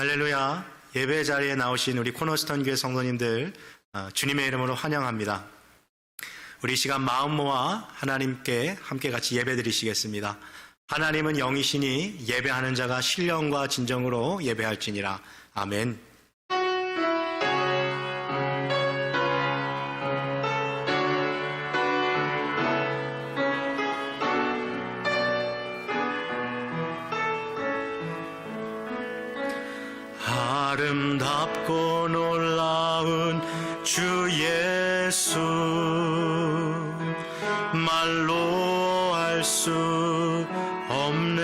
할렐루야. 예배 자리에 나오신 우리 코너스턴 교회 성도님들 주님의 이름으로 환영합니다. 우리 시간 마음 모아 하나님께 함께 같이 예배 드리시겠습니다. 하나님은 영이시니 예배하는 자가 신령과 진정으로 예배할지니라. 아멘. 아름답고 놀라운 주 예수, 말로 할 수 없네.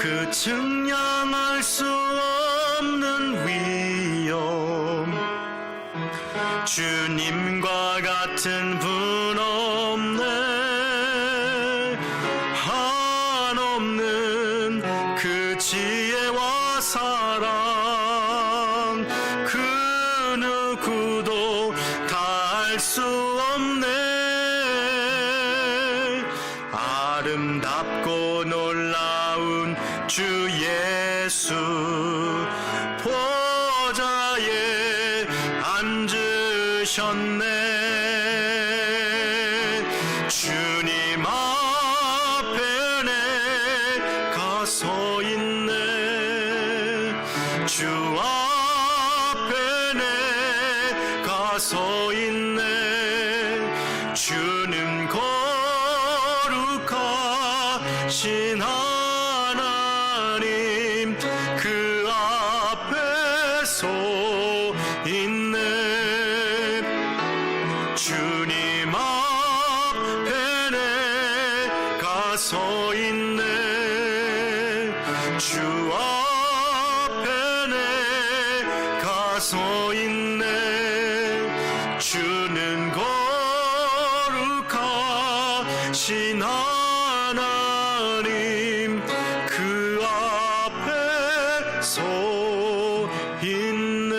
그 증량할 수 없는 위엄, 주님과 같은 분 없네. 한없는 그 지혜와 사랑, 그 누구도 다 알 수 없네. 아름답고 놀라운 주 예수, 보좌에 앉으셨네. 주님 앞에 내가 서 있네. 주 앞에 내가 서 있네. 주는 거룩하신 하나님, 그 앞에 서 있네. 주님 앞에 내가 서 있네. 주 앞에 내가 서 있네. 주는 거룩하신 하나님, 그 앞에 서 있네.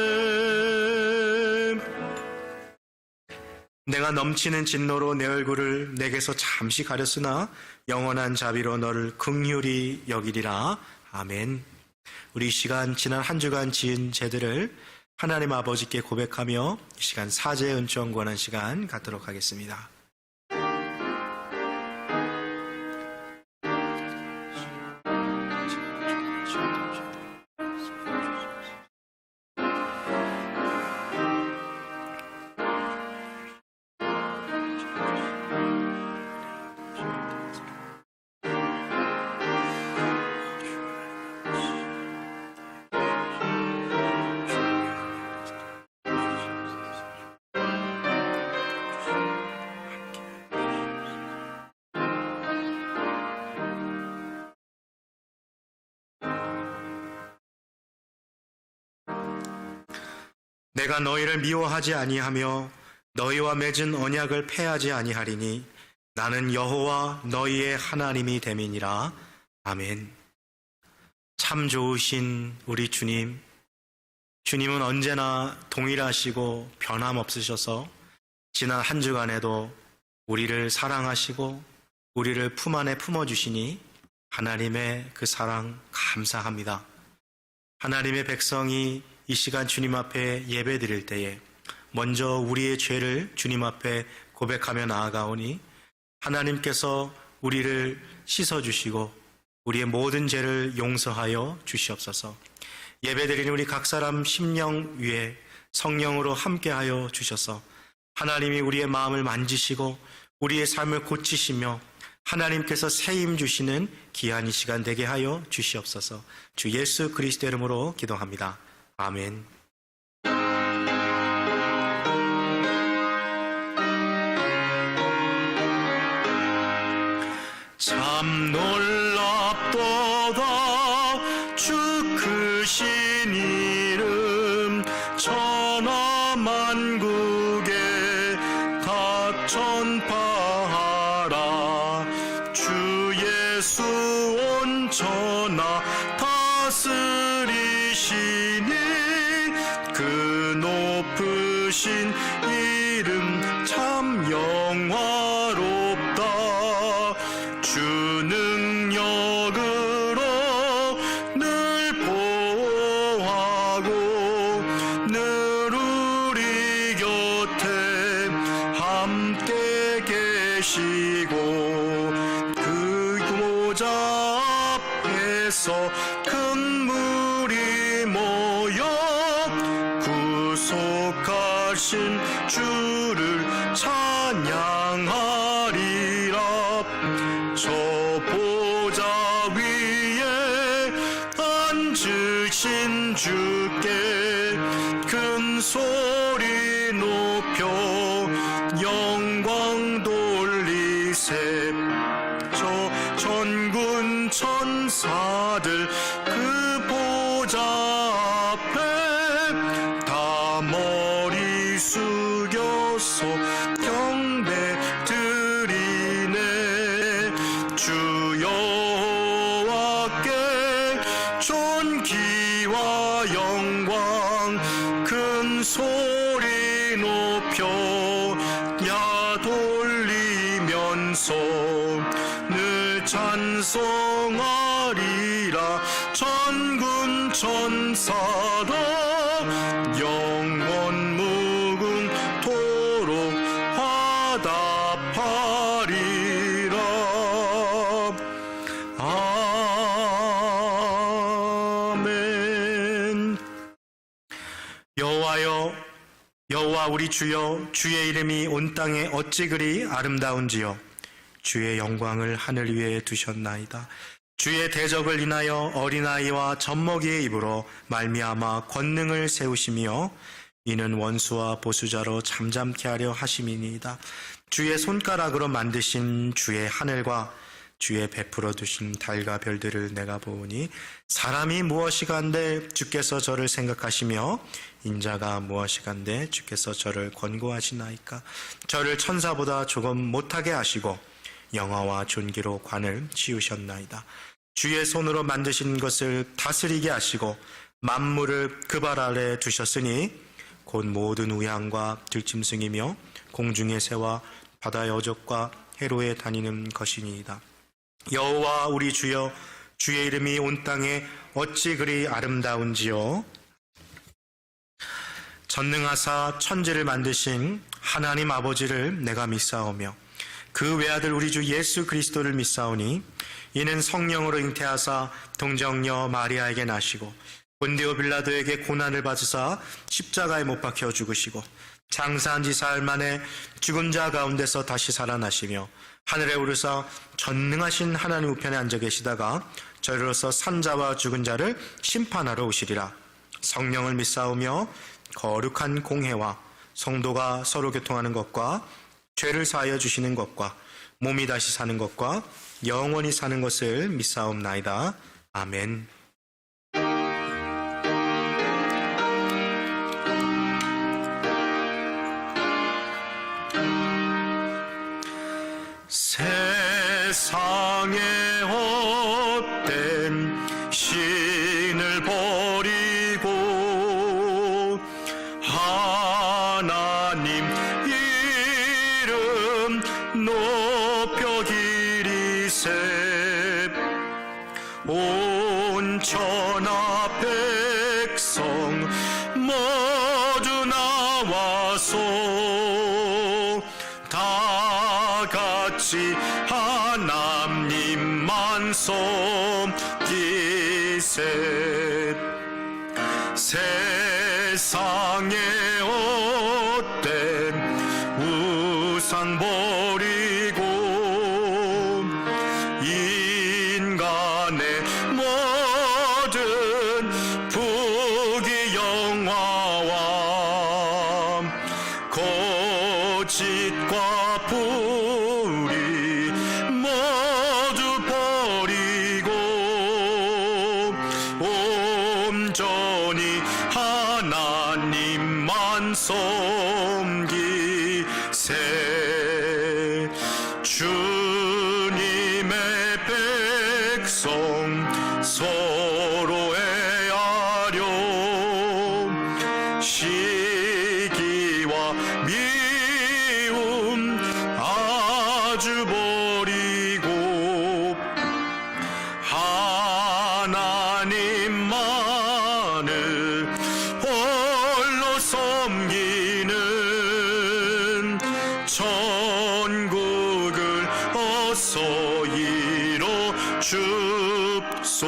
내가 넘치는 진노로 내 얼굴을 내게서 잠시 가렸으나 영원한 자비로 너를 긍휼히 여기리라. 아멘. 우리 이 시간 지난 한 주간 지은 죄들을 하나님 아버지께 고백하며 이 시간 사죄의 은총 구하는 시간 갖도록 하겠습니다. 내가 너희를 미워하지 아니하며 너희와 맺은 언약을 폐하지 아니하리니 나는 여호와 너희의 하나님이 됨이니라. 아멘. 참 좋으신 우리 주님, 주님은 언제나 동일하시고 변함없으셔서 지난 한 주간에도 우리를 사랑하시고 우리를 품 안에 품어주시니 하나님의 그 사랑 감사합니다. 하나님의 백성이 이 시간 주님 앞에 예배 드릴 때에 먼저 우리의 죄를 주님 앞에 고백하며 나아가오니 하나님께서 우리를 씻어주시고 우리의 모든 죄를 용서하여 주시옵소서. 예배 드리는 우리 각 사람 심령 위에 성령으로 함께하여 주셔서 하나님이 우리의 마음을 만지시고 우리의 삶을 고치시며 하나님께서 새힘 주시는 귀한 이 시간 되게 하여 주시옵소서. 주 예수 그리스도 이름으로 기도합니다. 아멘. 참 놀랍도다 주 크신 이름, 천하 만국에 다 전파하라. 주 예수 온 천하 다스리시니 그 높으신 이름 참 영화롭다. 주 능력으로 계시고 그 모자 앞에서 큰 물이 모여 구속하신 주를 찬양하리라. 저 보좌 위에 앉으신 주께 큰 소리 높여 영광 돌리세. 저 천군 천사들 그 보좌 앞에 다 머리 숙여서 경배 드리네. 주 여호와께 존귀와 영광 큰 소리 높여 야 돌리면서 늘 찬송하리라. 천군 천사로 영원 무궁토록 화답하리라. 아멘. 여호와여, 여호와 우리 주여, 주의 이름이 온 땅에 어찌 그리 아름다운지요. 주의 영광을 하늘 위에 두셨나이다. 주의 대적을 인하여 어린아이와 젖먹이의 입으로 말미암아 권능을 세우시며 이는 원수와 보수자로 잠잠케 하려 하심이니이다. 주의 손가락으로 만드신 주의 하늘과 주의 베풀어 두신 달과 별들을 내가 보오니 사람이 무엇이간데 주께서 저를 생각하시며 인자가 무엇이간데 주께서 저를 권고하시나이까. 저를 천사보다 조금 못하게 하시고 영화와 존귀로 관을 씌우셨나이다. 주의 손으로 만드신 것을 다스리게 하시고 만물을 그 발 아래 두셨으니 곧 모든 우양과 들짐승이며 공중의 새와 바다의 어족과 해로에 다니는 것이니이다. 여호와 우리 주여, 주의 이름이 온 땅에 어찌 그리 아름다운지요. 전능하사 천지를 만드신 하나님 아버지를 내가 믿사오며 그 외아들 우리 주 예수 그리스도를 믿사오니 이는 성령으로 잉태하사 동정녀 마리아에게 나시고 본디오 빌라도에게 고난을 받으사 십자가에 못 박혀 죽으시고 장사한 지 사흘 만에 죽은 자 가운데서 다시 살아나시며 하늘에 오르사 전능하신 하나님 우편에 앉아 계시다가 저리로서 산자와 죽은 자를 심판하러 오시리라. 성령을 믿사오며 거룩한 공회와 성도가 서로 교통하는 것과 죄를 사하여 주시는 것과 몸이 다시 사는 것과 영원히 사는 것을 믿사옵나이다. 아멘. 세상에 헛된 신을 버리고 하나님 이름 높여 기리세. 온 천하 백성 모두 나와서 다 같이 하나님만 섬기세. 세상에 헛된 우상 버리고 인간의 모든 부귀영화와 거짓과 불의 모두 버리고 온전히 하나님만 섬기세. 주님의 백성 서로 애하려 시기와 미움 아주 버리고 하나님만을 홀로 섬기는 천국을 주소서.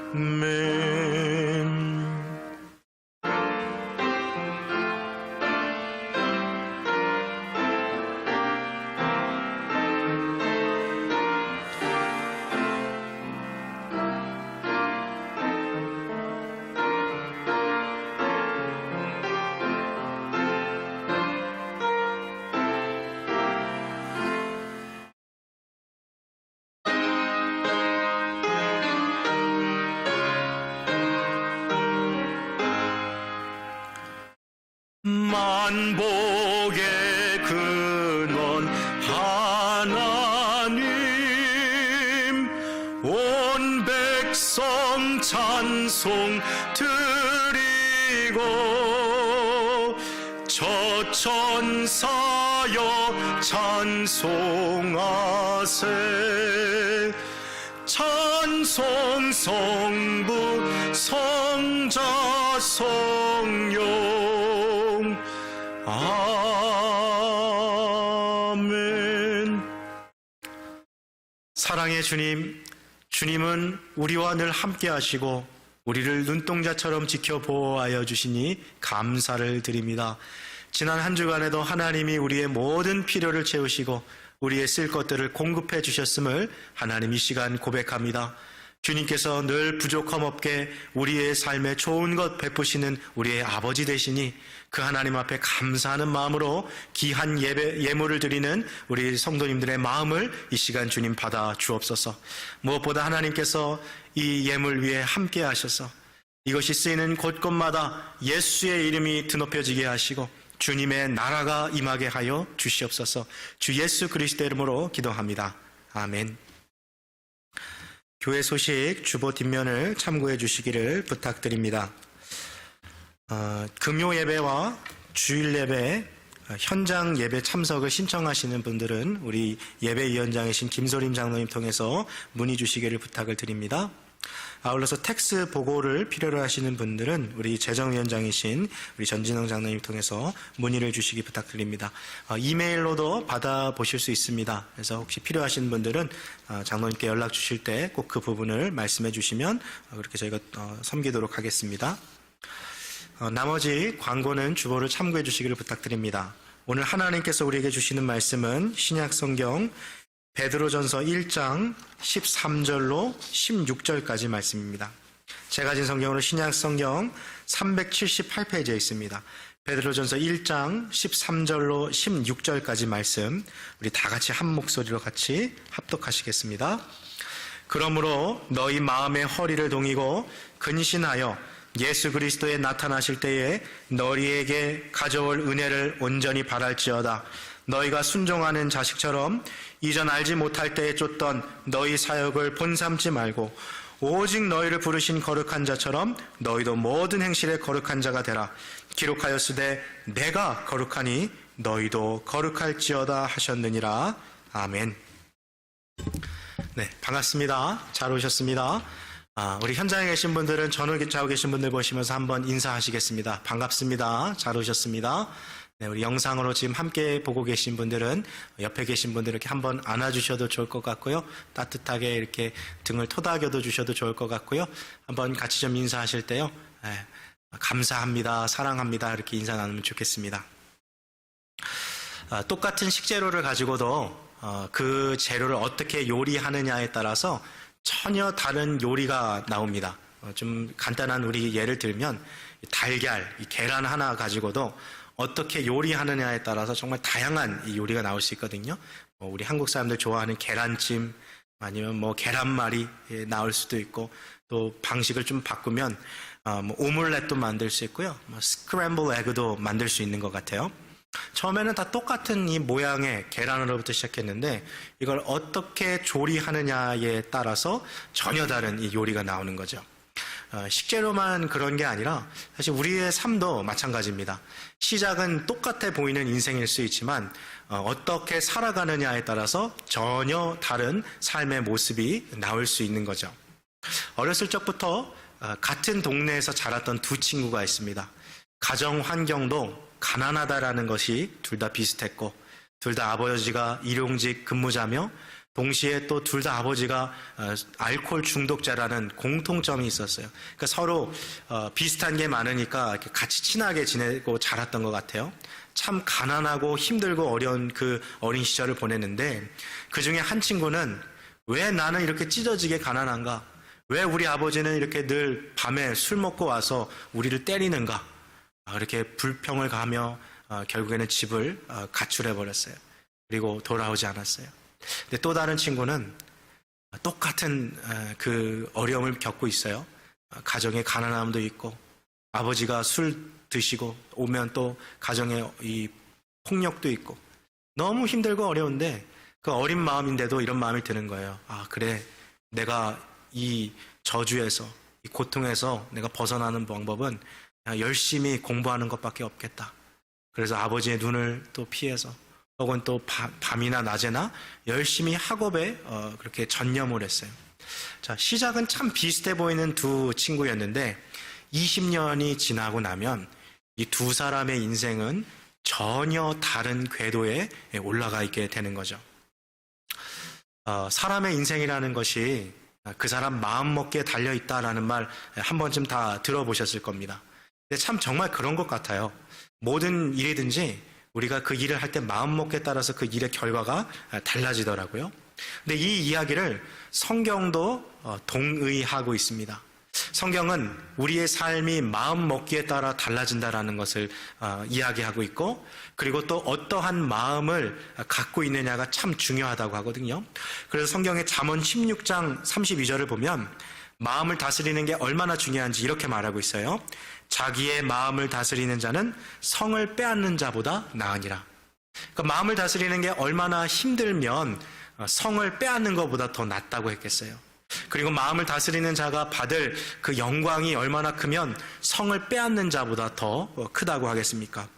아멘. 만복의 근원 하나님, 온 백성 찬송 드리고 저천사여 찬송하세. 찬송 성부 성자 성령. 아멘. 사랑의 주님, 주님은 우리와 늘 함께 하시고 우리를 눈동자처럼 지켜 보호하여 주시니 감사를 드립니다. 지난 한 주간에도 하나님이 우리의 모든 필요를 채우시고 우리의 쓸 것들을 공급해 주셨음을 하나님 이 시간 고백합니다. 주님께서 늘 부족함 없게 우리의 삶에 좋은 것 베푸시는 우리의 아버지 되시니 그 하나님 앞에 감사하는 마음으로 귀한 예물을 드리는 우리 성도님들의 마음을 이 시간 주님 받아 주옵소서. 무엇보다 하나님께서 이 예물 위에 함께 하셔서 이것이 쓰이는 곳곳마다 예수의 이름이 드높여지게 하시고 주님의 나라가 임하게 하여 주시옵소서. 주 예수 그리스도의 이름으로 기도합니다. 아멘. 교회 소식 주보 뒷면을 참고해 주시기를 부탁드립니다. 금요 예배와 주일 예배, 현장 예배 참석을 신청하시는 분들은 우리 예배위원장이신 김소림 장로님 통해서 문의 주시기를 부탁을 드립니다. 아울러서 텍스 보고를 필요로 하시는 분들은 우리 재정위원장이신 우리 전진영 장로님 통해서 문의를 주시기 부탁드립니다. 이메일로도 받아보실 수 있습니다. 그래서 혹시 필요하신 분들은 장로님께 연락 주실 때 꼭 그 부분을 말씀해 주시면 그렇게 저희가 섬기도록 하겠습니다. 나머지 광고는 주보를 참고해 주시기를 부탁드립니다. 오늘 하나님께서 우리에게 주시는 말씀은 신약성경 베드로전서 1장 13절로 16절까지 말씀입니다. 제가 가진 성경으로 신약성경 378페이지에 있습니다. 베드로전서 1장 13절로 16절까지 말씀 우리 다 같이 한 목소리로 같이 합독하시겠습니다. 그러므로 너희 마음의 허리를 동이고 근신하여 예수 그리스도에 나타나실 때에 너희에게 가져올 은혜를 온전히 바랄지어다. 너희가 순종하는 자식처럼 이전 알지 못할 때에 쫓던 너희 사역을 본삼지 말고 오직 너희를 부르신 거룩한 자처럼 너희도 모든 행실에 거룩한 자가 되라. 기록하였으되 내가 거룩하니 너희도 거룩할지어다 하셨느니라. 아멘. 네, 반갑습니다. 잘 오셨습니다. 우리 현장에 계신 분들은 전후 좌우 계신 분들 보시면서 한번 인사하시겠습니다. 반갑습니다. 잘 오셨습니다. 네, 우리 영상으로 지금 함께 보고 계신 분들은 옆에 계신 분들 이렇게 한번 안아주셔도 좋을 것 같고요. 따뜻하게 이렇게 등을 토닥여도 주셔도 좋을 것 같고요. 한번 같이 좀 인사하실 때요. 네, 감사합니다. 사랑합니다. 이렇게 인사 나누면 좋겠습니다. 똑같은 식재료를 가지고도 그 재료를 어떻게 요리하느냐에 따라서 전혀 다른 요리가 나옵니다. 좀 간단한 우리 예를 들면 달걀, 이 계란 하나 가지고도 어떻게 요리하느냐에 따라서 정말 다양한 이 요리가 나올 수 있거든요. 우리 한국 사람들 좋아하는 계란찜 아니면 뭐 계란말이 나올 수도 있고 또 방식을 좀 바꾸면 오믈렛도 만들 수 있고요. 스크램블 에그도 만들 수 있는 것 같아요. 처음에는 다 똑같은 이 모양의 계란으로부터 시작했는데 이걸 어떻게 조리하느냐에 따라서 전혀 다른 이 요리가 나오는 거죠. 식재료만 그런 게 아니라 사실 우리의 삶도 마찬가지입니다. 시작은 똑같아 보이는 인생일 수 있지만 어떻게 살아가느냐에 따라서 전혀 다른 삶의 모습이 나올 수 있는 거죠. 어렸을 적부터 같은 동네에서 자랐던 두 친구가 있습니다. 가정 환경도 가난하다라는 것이 둘 다 비슷했고 둘 다 아버지가 일용직 근무자며 동시에 또 둘 다 아버지가 알코올 중독자라는 공통점이 있었어요. 그러니까 서로 비슷한 게 많으니까 이렇게 같이 친하게 지내고 자랐던 것 같아요. 참 가난하고 힘들고 어려운 그 어린 시절을 보냈는데 그 중에 한 친구는 왜 나는 이렇게 찢어지게 가난한가? 왜 우리 아버지는 이렇게 늘 밤에 술 먹고 와서 우리를 때리는가? 이렇게 불평을 가하며 결국에는 집을 가출해 버렸어요. 그리고 돌아오지 않았어요. 근데 또 다른 친구는 똑같은 그 어려움을 겪고 있어요. 가정에 가난함도 있고 아버지가 술 드시고 오면 또 가정에 이 폭력도 있고 너무 힘들고 어려운데 그 어린 마음인데도 이런 마음이 드는 거예요. 그래, 내가 이 저주에서 이 고통에서 내가 벗어나는 방법은 열심히 공부하는 것밖에 없겠다. 그래서 아버지의 눈을 또 피해서 혹은 또 밤이나 낮에나 열심히 학업에 그렇게 전념을 했어요. 자, 시작은 참 비슷해 보이는 두 친구였는데 20년이 지나고 나면 이 두 사람의 인생은 전혀 다른 궤도에 올라가 있게 되는 거죠. 사람의 인생이라는 것이 그 사람 마음먹기에 달려있다라는 말 한 번쯤 다 들어보셨을 겁니다. 근데 참 정말 그런 것 같아요. 모든 일이든지 우리가 그 일을 할 때 마음먹기에 따라서 그 일의 결과가 달라지더라고요. 근데 이 이야기를 성경도 동의하고 있습니다. 성경은 우리의 삶이 마음먹기에 따라 달라진다라는 것을 이야기하고 있고 그리고 또 어떠한 마음을 갖고 있느냐가 참 중요하다고 하거든요. 그래서 성경의 잠언 16장 32절을 보면 마음을 다스리는 게 얼마나 중요한지 이렇게 말하고 있어요. 자기의 마음을 다스리는 자는 성을 빼앗는 자보다 나으니라. 그러니까 마음을 다스리는 게 얼마나 힘들면 성을 빼앗는 것보다 더 낫다고 했겠어요. 그리고 마음을 다스리는 자가 받을 그 영광이 얼마나 크면 성을 빼앗는 자보다 더 크다고 하겠습니까?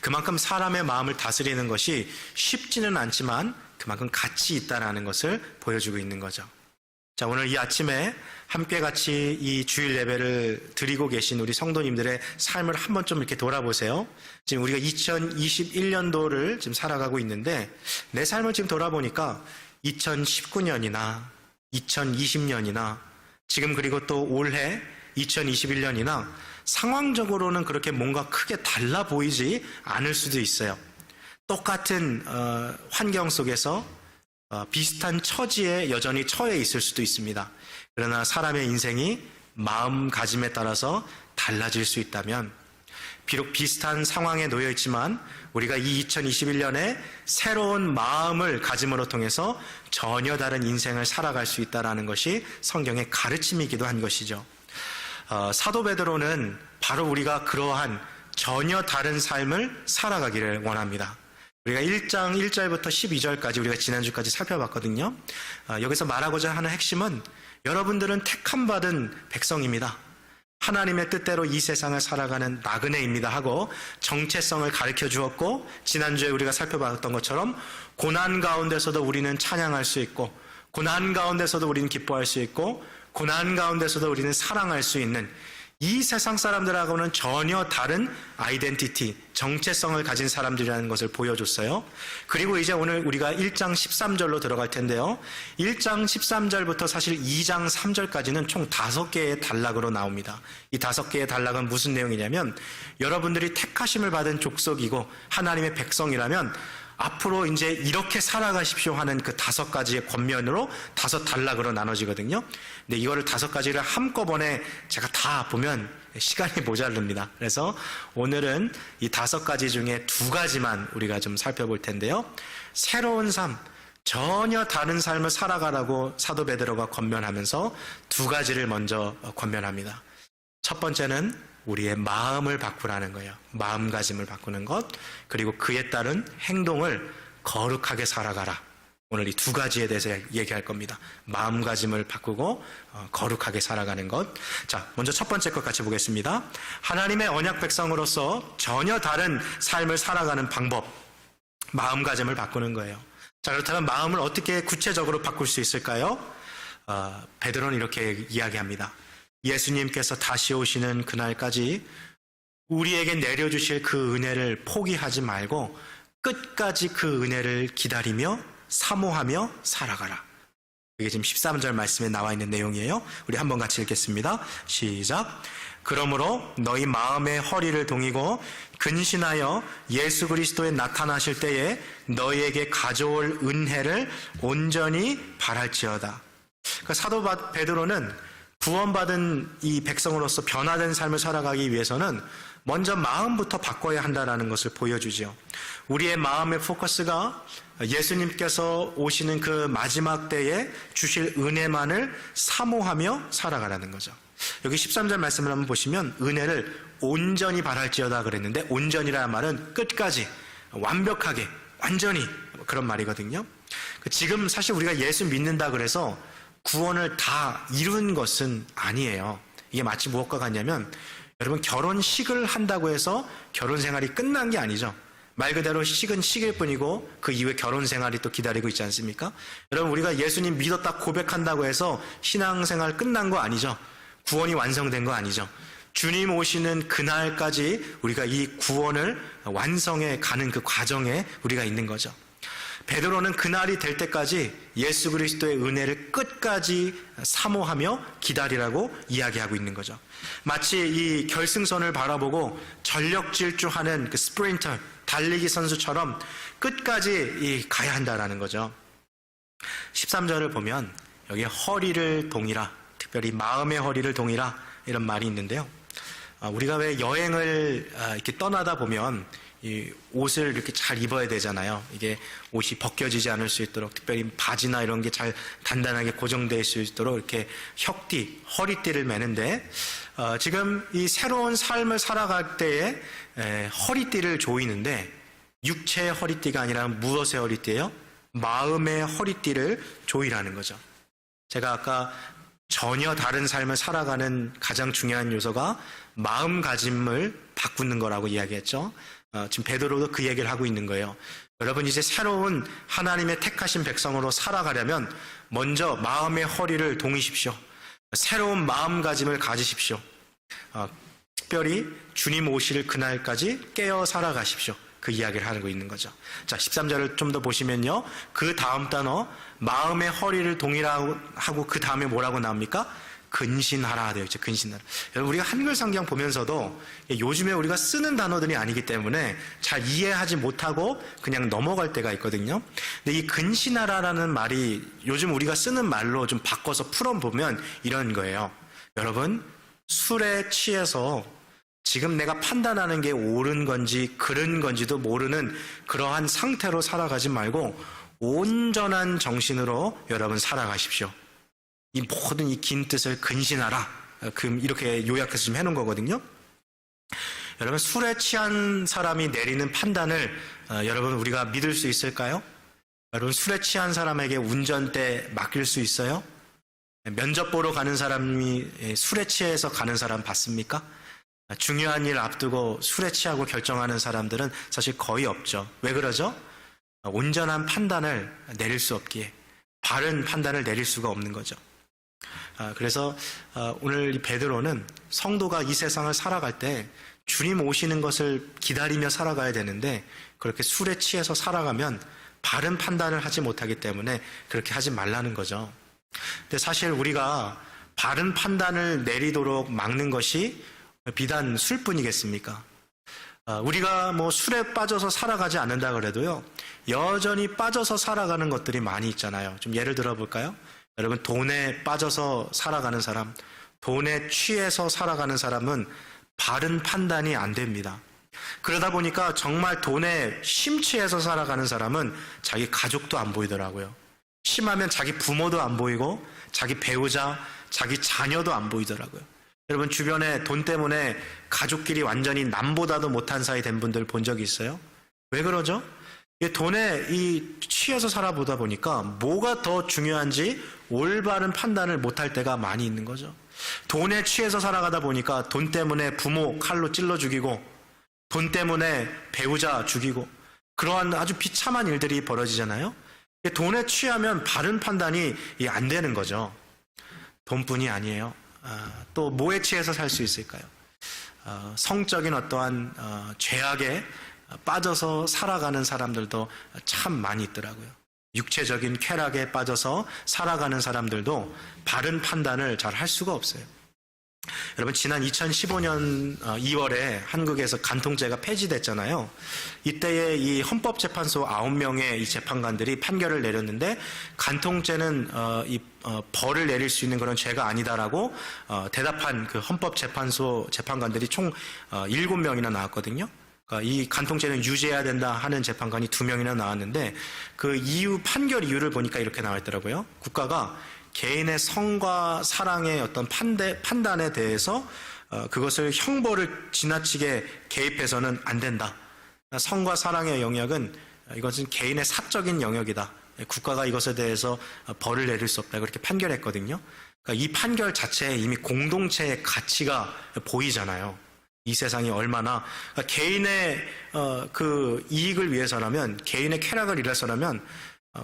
그만큼 사람의 마음을 다스리는 것이 쉽지는 않지만 그만큼 가치 있다는 것을 보여주고 있는 거죠. 자, 오늘 이 아침에 함께 같이 이 주일 예배를 드리고 계신 우리 성도님들의 삶을 한번 좀 이렇게 돌아보세요. 지금 우리가 2021년도를 지금 살아가고 있는데 내 삶을 지금 돌아보니까 2019년이나 2020년이나 지금 그리고 또 올해 2021년이나 상황적으로는 그렇게 뭔가 크게 달라 보이지 않을 수도 있어요. 똑같은 환경 속에서 비슷한 처지에 여전히 처해 있을 수도 있습니다. 그러나 사람의 인생이 마음가짐에 따라서 달라질 수 있다면 비록 비슷한 상황에 놓여 있지만 우리가 이 2021년에 새로운 마음을 가짐으로 통해서 전혀 다른 인생을 살아갈 수 있다는 것이 성경의 가르침이기도 한 것이죠. 사도 베드로는 바로 우리가 그러한 전혀 다른 삶을 살아가기를 원합니다. 우리가 1장 1절부터 12절까지 우리가 지난주까지 살펴봤거든요. 여기서 말하고자 하는 핵심은 여러분들은 택함받은 백성입니다. 하나님의 뜻대로 이 세상을 살아가는 나그네입니다 하고 정체성을 가르쳐 주었고 지난주에 우리가 살펴봤던 것처럼 고난 가운데서도 우리는 찬양할 수 있고 고난 가운데서도 우리는 기뻐할 수 있고 고난 가운데서도 우리는 사랑할 수 있는 이 세상 사람들하고는 전혀 다른 아이덴티티, 정체성을 가진 사람들이라는 것을 보여줬어요. 그리고 이제 오늘 우리가 1장 13절로 들어갈 텐데요. 1장 13절부터 사실 2장 3절까지는 총 5개의 단락으로 나옵니다. 이 5개의 단락은 무슨 내용이냐면 여러분들이 택하심을 받은 족속이고 하나님의 백성이라면 앞으로 이제 이렇게 살아가십시오 하는 그 5가지의 권면으로 5단락으로 나눠지거든요. 근데 이거를 5가지를 한꺼번에 제가 다 보면 시간이 모자릅니다. 그래서 오늘은 이 5가지 중에 2가지만 우리가 좀 살펴볼 텐데요. 새로운 삶, 전혀 다른 삶을 살아가라고 사도 베드로가 권면하면서 2가지를 먼저 권면합니다. 첫 번째는 우리의 마음을 바꾸라는 거예요. 마음가짐을 바꾸는 것, 그리고 그에 따른 행동을 거룩하게 살아가라. 오늘 이 2가지에 대해서 얘기할 겁니다. 마음가짐을 바꾸고 거룩하게 살아가는 것. 자, 먼저 첫 번째 것 같이 보겠습니다. 하나님의 언약 백성으로서 전혀 다른 삶을 살아가는 방법, 마음가짐을 바꾸는 거예요. 자, 그렇다면 마음을 어떻게 구체적으로 바꿀 수 있을까요? 베드로는 이렇게 이야기합니다. 예수님께서 다시 오시는 그날까지 우리에게 내려주실 그 은혜를 포기하지 말고 끝까지 그 은혜를 기다리며 사모하며 살아가라. 이게 지금 13절 말씀에 나와 있는 내용이에요. 우리 한번 같이 읽겠습니다. 시작. 그러므로 너희 마음의 허리를 동이고 근신하여 예수 그리스도에 나타나실 때에 너희에게 가져올 은혜를 온전히 바랄지어다. 그러니까 사도 베드로는 구원받은 이 백성으로서 변화된 삶을 살아가기 위해서는 먼저 마음부터 바꿔야 한다는 것을 보여주죠. 우리의 마음의 포커스가 예수님께서 오시는 그 마지막 때에 주실 은혜만을 사모하며 살아가라는 거죠. 여기 13절 말씀을 한번 보시면 은혜를 온전히 바랄지어다 그랬는데, 온전이라는 말은 끝까지, 완벽하게, 완전히 그런 말이거든요. 지금 사실 우리가 예수 믿는다 그래서 구원을 다 이룬 것은 아니에요. 이게 마치 무엇과 같냐면, 여러분 결혼식을 한다고 해서 결혼 생활이 끝난 게 아니죠. 말 그대로 식은 식일 뿐이고 그 이후에 결혼 생활이 또 기다리고 있지 않습니까? 여러분 우리가 예수님 믿었다 고백한다고 해서 신앙생활 끝난 거 아니죠. 구원이 완성된 거 아니죠. 주님 오시는 그날까지 우리가 이 구원을 완성해 가는 그 과정에 우리가 있는 거죠. 베드로는 그날이 될 때까지 예수 그리스도의 은혜를 끝까지 사모하며 기다리라고 이야기하고 있는 거죠. 마치 이 결승선을 바라보고 전력 질주하는 그 스프린터, 달리기 선수처럼 끝까지 가야 한다라는 거죠. 13절을 보면 여기에 허리를 동이라, 특별히 마음의 허리를 동이라 이런 말이 있는데요. 우리가 왜 여행을 이렇게 떠나다 보면 이 옷을 이렇게 잘 입어야 되잖아요. 이게 옷이 벗겨지지 않을 수 있도록, 특별히 바지나 이런 게 잘 단단하게 고정될 수 있도록 이렇게 혁띠, 허리띠를 매는데, 지금 이 새로운 삶을 살아갈 때에 허리띠를 조이는데, 육체의 허리띠가 아니라 무엇의 허리띠예요? 마음의 허리띠를 조이라는 거죠. 제가 아까 전혀 다른 삶을 살아가는 가장 중요한 요소가 마음가짐을 바꾸는 거라고 이야기했죠. 지금 베드로도 그 얘기를 하고 있는 거예요. 여러분 이제 새로운 하나님의 택하신 백성으로 살아가려면 먼저 마음의 허리를 동이십시오. 새로운 마음가짐을 가지십시오. 특별히 주님 오실 그날까지 깨어 살아가십시오. 그 이야기를 하고 있는 거죠. 자, 13절을 좀 더 보시면요. 그 다음 단어 마음의 허리를 동이라고 하고 그 다음에 뭐라고 나옵니까? 근신하라 되어 있죠. 근신하라. 여러분 우리가 한글 성경 보면서도 요즘에 우리가 쓰는 단어들이 아니기 때문에 잘 이해하지 못하고 그냥 넘어갈 때가 있거든요. 근데 이 근신하라라는 말이 요즘 우리가 쓰는 말로 좀 바꿔서 풀어보면 이런 거예요. 여러분 술에 취해서 지금 내가 판단하는 게 옳은 건지 그른 건지도 모르는 그러한 상태로 살아가지 말고 온전한 정신으로 여러분 살아가십시오. 이 모든 이 긴 뜻을 근신하라. 이렇게 요약해서 좀 해놓은 거거든요. 여러분 술에 취한 사람이 내리는 판단을 여러분 우리가 믿을 수 있을까요? 여러분 술에 취한 사람에게 운전대 맡길 수 있어요? 면접 보러 가는 사람이 술에 취해서 가는 사람 봤습니까? 중요한 일 앞두고 술에 취하고 결정하는 사람들은 사실 거의 없죠. 왜 그러죠? 온전한 판단을 내릴 수 없기에, 바른 판단을 내릴 수가 없는 거죠. 그래서 오늘 이 베드로는 성도가 이 세상을 살아갈 때 주님 오시는 것을 기다리며 살아가야 되는데 그렇게 술에 취해서 살아가면 바른 판단을 하지 못하기 때문에 그렇게 하지 말라는 거죠. 근데 사실 우리가 바른 판단을 내리도록 막는 것이 비단 술뿐이겠습니까? 우리가 뭐 술에 빠져서 살아가지 않는다 그래도요, 여전히 빠져서 살아가는 것들이 많이 있잖아요. 좀 예를 들어 볼까요? 여러분 돈에 빠져서 살아가는 사람, 돈에 취해서 살아가는 사람은 바른 판단이 안 됩니다. 그러다 보니까 정말 돈에 심취해서 살아가는 사람은 자기 가족도 안 보이더라고요. 심하면 자기 부모도 안 보이고 자기 배우자, 자기 자녀도 안 보이더라고요. 여러분 주변에 돈 때문에 가족끼리 완전히 남보다도 못한 사이 된 분들 본 적이 있어요? 왜 그러죠? 돈에 취해서 살아보다 보니까 뭐가 더 중요한지 올바른 판단을 못할 때가 많이 있는 거죠. 돈에 취해서 살아가다 보니까 돈 때문에 부모 칼로 찔러 죽이고 돈 때문에 배우자 죽이고 그러한 아주 비참한 일들이 벌어지잖아요. 돈에 취하면 바른 판단이 안 되는 거죠. 돈뿐이 아니에요. 또 뭐에 취해서 살 수 있을까요? 성적인 어떠한 죄악에 빠져서 살아가는 사람들도 참 많이 있더라고요. 육체적인 쾌락에 빠져서 살아가는 사람들도 바른 판단을 잘 할 수가 없어요. 여러분, 지난 2015년 2월에 한국에서 간통죄가 폐지됐잖아요. 이때에 이 헌법재판소 9명의 이 재판관들이 판결을 내렸는데, 간통죄는 벌을 내릴 수 있는 그런 죄가 아니다라고 대답한 그 헌법재판소 재판관들이 총 7명이나 나왔거든요. 그러니까 이 간통죄는 유죄해야 된다 하는 재판관이 2명이나 나왔는데, 그 이유, 판결 이유를 보니까 이렇게 나와 있더라고요. 국가가 개인의 성과 사랑의 어떤 판단에 대해서 그것을 형벌을 지나치게 개입해서는 안 된다. 성과 사랑의 영역은 이것은 개인의 사적인 영역이다. 국가가 이것에 대해서 벌을 내릴 수 없다. 그렇게 판결했거든요. 그러니까 이 판결 자체에 이미 공동체의 가치가 보이잖아요. 이 세상이 얼마나, 그러니까 개인의 그 이익을 위해서라면, 개인의 쾌락을 위해서라면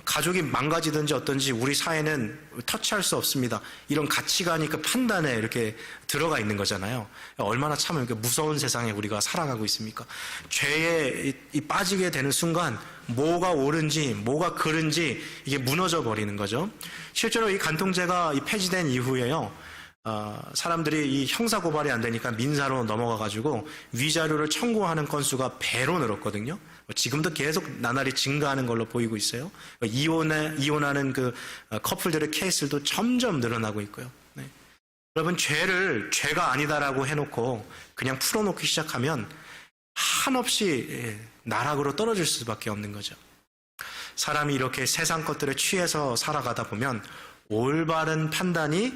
가족이 망가지든지 어떤지 우리 사회는 터치할 수 없습니다. 이런 가치관이 그 판단에 이렇게 들어가 있는 거잖아요. 얼마나 참 이렇게 무서운 세상에 우리가 살아가고 있습니까? 죄에 빠지게 되는 순간 뭐가 옳은지 뭐가 그른지 이게 무너져 버리는 거죠. 실제로 이 간통죄가 폐지된 이후에요, 사람들이 이 형사 고발이 안 되니까 민사로 넘어가가지고 위자료를 청구하는 건수가 배로 늘었거든요. 지금도 계속 나날이 증가하는 걸로 보이고 있어요. 이혼하는 그 커플들의 케이스도 점점 늘어나고 있고요. 네. 여러분, 죄가 아니다라고 해놓고 그냥 풀어놓기 시작하면 한없이 나락으로 떨어질 수밖에 없는 거죠. 사람이 이렇게 세상 것들에 취해서 살아가다 보면 올바른 판단이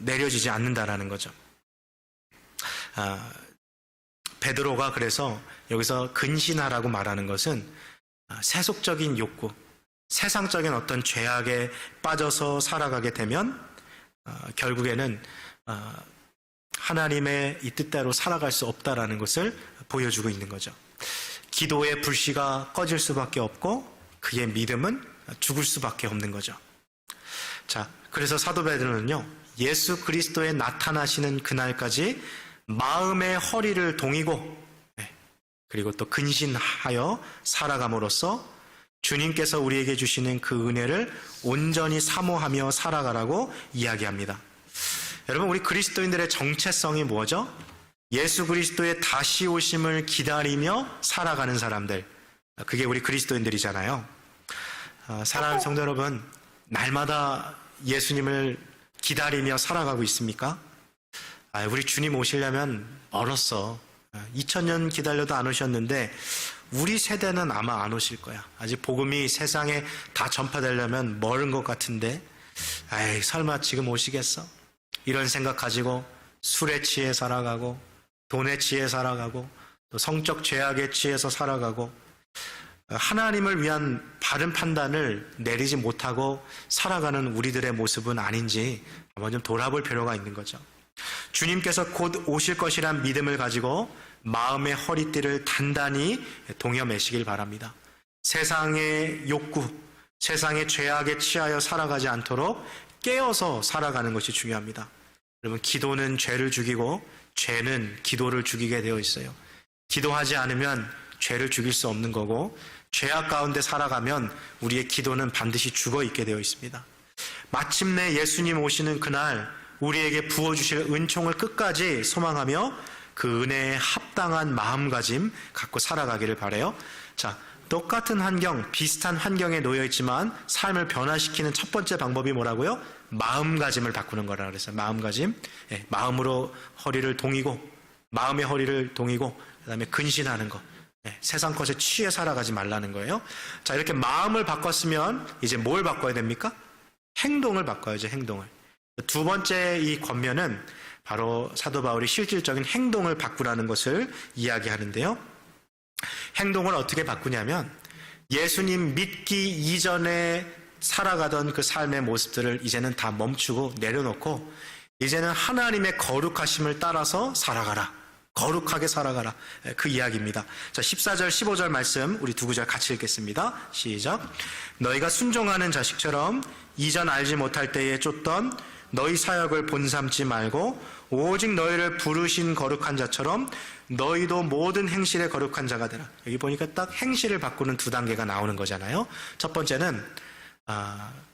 내려지지 않는다라는 거죠. 베드로가 그래서 여기서 근신하라고 말하는 것은 세속적인 욕구, 세상적인 어떤 죄악에 빠져서 살아가게 되면 결국에는 하나님의 이 뜻대로 살아갈 수 없다라는 것을 보여주고 있는 거죠. 기도의 불씨가 꺼질 수밖에 없고 그의 믿음은 죽을 수밖에 없는 거죠. 자, 그래서 사도 베드로는요, 예수 그리스도에 나타나시는 그날까지 마음의 허리를 동이고 그리고 또 근신하여 살아감으로써 주님께서 우리에게 주시는 그 은혜를 온전히 사모하며 살아가라고 이야기합니다. 여러분, 우리 그리스도인들의 정체성이 뭐죠? 예수 그리스도의 다시 오심을 기다리며 살아가는 사람들, 그게 우리 그리스도인들이잖아요. 사랑하는 성도 여러분, 날마다 예수님을 기다리며 살아가고 있습니까? 우리 주님 오시려면 멀었어. 2000년 기다려도 안 오셨는데 우리 세대는 아마 안 오실 거야. 아직 복음이 세상에 다 전파되려면 멀은 것 같은데, 설마 지금 오시겠어? 이런 생각 가지고 술에 취해 살아가고 돈에 취해 살아가고 또 성적 죄악에 취해서 살아가고 하나님을 위한 바른 판단을 내리지 못하고 살아가는 우리들의 모습은 아닌지 한번 좀 돌아볼 필요가 있는 거죠. 주님께서 곧 오실 것이란 믿음을 가지고 마음의 허리띠를 단단히 동여 매시길 바랍니다. 세상의 욕구, 세상의 죄악에 취하여 살아가지 않도록 깨어서 살아가는 것이 중요합니다. 여러분, 기도는 죄를 죽이고 죄는 기도를 죽이게 되어 있어요. 기도하지 않으면 죄를 죽일 수 없는 거고, 죄악 가운데 살아가면 우리의 기도는 반드시 죽어 있게 되어 있습니다. 마침내 예수님 오시는 그날 우리에게 부어주실 은총을 끝까지 소망하며 그 은혜에 합당한 마음가짐 갖고 살아가기를 바라요. 자, 똑같은 환경, 비슷한 환경에 놓여 있지만 삶을 변화시키는 첫 번째 방법이 뭐라고요? 마음가짐을 바꾸는 거라 그랬어요. 마음가짐. 마음으로 허리를 동이고, 마음의 허리를 동이고, 그다음에 근신하는 것. 세상 것에 취해 살아가지 말라는 거예요. 자, 이렇게 마음을 바꿨으면 이제 뭘 바꿔야 됩니까? 행동을 바꿔야죠. 행동을. 두 번째 이 권면은 바로 사도 바울이 실질적인 행동을 바꾸라는 것을 이야기하는데요. 행동을 어떻게 바꾸냐면 예수님 믿기 이전에 살아가던 그 삶의 모습들을 이제는 다 멈추고 내려놓고 이제는 하나님의 거룩하심을 따라서 살아가라. 거룩하게 살아가라. 그 이야기입니다. 자, 14절 15절 말씀 우리 두 구절 같이 읽겠습니다. 시작. 너희가 순종하는 자식처럼 이전 알지 못할 때에 쫓던 너희 사역을 본삼지 말고 오직 너희를 부르신 거룩한 자처럼 너희도 모든 행실에 거룩한 자가 되라. 여기 보니까 딱 행실을 바꾸는 두 단계가 나오는 거잖아요. 첫 번째는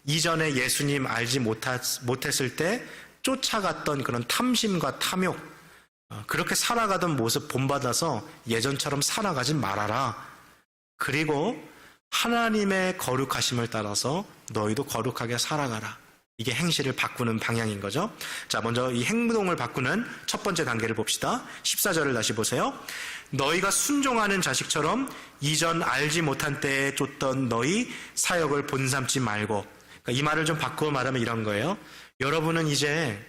이전에 예수님 알지 못했을 때 쫓아갔던 그런 탐심과 탐욕, 그렇게 살아가던 모습 본받아서 예전처럼 살아가지 말아라. 그리고 하나님의 거룩하심을 따라서 너희도 거룩하게 살아가라. 이게 행실을 바꾸는 방향인 거죠. 자, 먼저 이 행동을 바꾸는 첫 번째 단계를 봅시다. 14절을 다시 보세요. 너희가 순종하는 자식처럼 이전 알지 못한 때에 쫓던 너희 사역을 본삼지 말고. 그러니까 이 말을 좀 바꾸어 말하면 이런 거예요. 여러분은 이제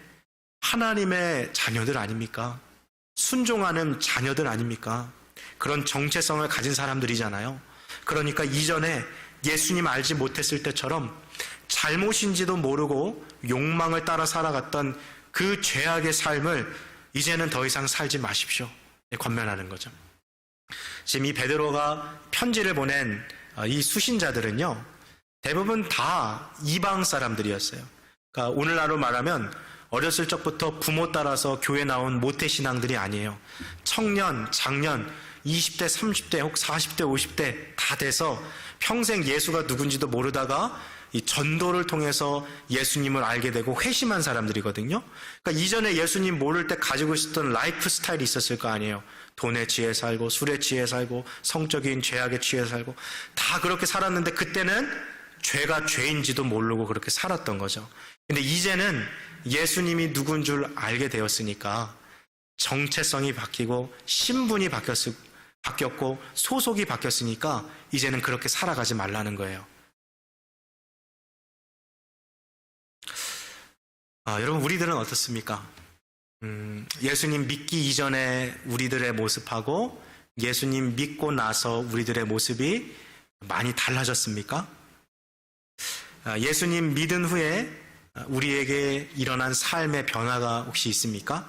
하나님의 자녀들 아닙니까? 순종하는 자녀들 아닙니까? 그런 정체성을 가진 사람들이잖아요. 그러니까 이전에 예수님 알지 못했을 때처럼 잘못인지도 모르고 욕망을 따라 살아갔던 그 죄악의 삶을 이제는 더 이상 살지 마십시오. 권면하는 거죠. 지금 이 베드로가 편지를 보낸 이 수신자들은요, 대부분 다 이방 사람들이었어요. 그러니까 오늘날로 말하면 어렸을 적부터 부모 따라서 교회 나온 모태신앙들이 아니에요. 청년, 장년, 20대, 30대, 혹 40대, 50대 다 돼서 평생 예수가 누군지도 모르다가 이 전도를 통해서 예수님을 알게 되고 회심한 사람들이거든요. 그러니까 이전에 예수님 모를 때 가지고 있었던 라이프 스타일이 있었을 거 아니에요. 돈에 취해 살고, 술에 취해 살고, 성적인 죄악에 취해 살고, 다 그렇게 살았는데 그때는 죄가 죄인지도 모르고 그렇게 살았던 거죠. 근데 이제는 예수님이 누군 줄 알게 되었으니까 정체성이 바뀌고 신분이 바뀌었고 소속이 바뀌었으니까 이제는 그렇게 살아가지 말라는 거예요. 여러분, 우리들은 어떻습니까? 예수님 믿기 이전에 우리들의 모습하고 예수님 믿고 나서 우리들의 모습이 많이 달라졌습니까? 예수님 믿은 후에 우리에게 일어난 삶의 변화가 혹시 있습니까?